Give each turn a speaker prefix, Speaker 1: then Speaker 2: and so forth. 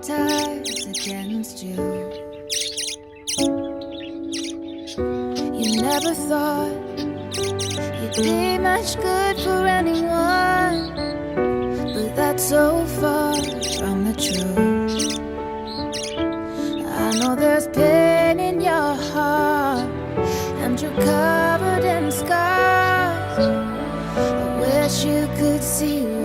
Speaker 1: tides against you. You never thought you'd be much good for anyone, but that's so far from the truth. I know there's pain in your heart, and you're covered in scars. I wish you could see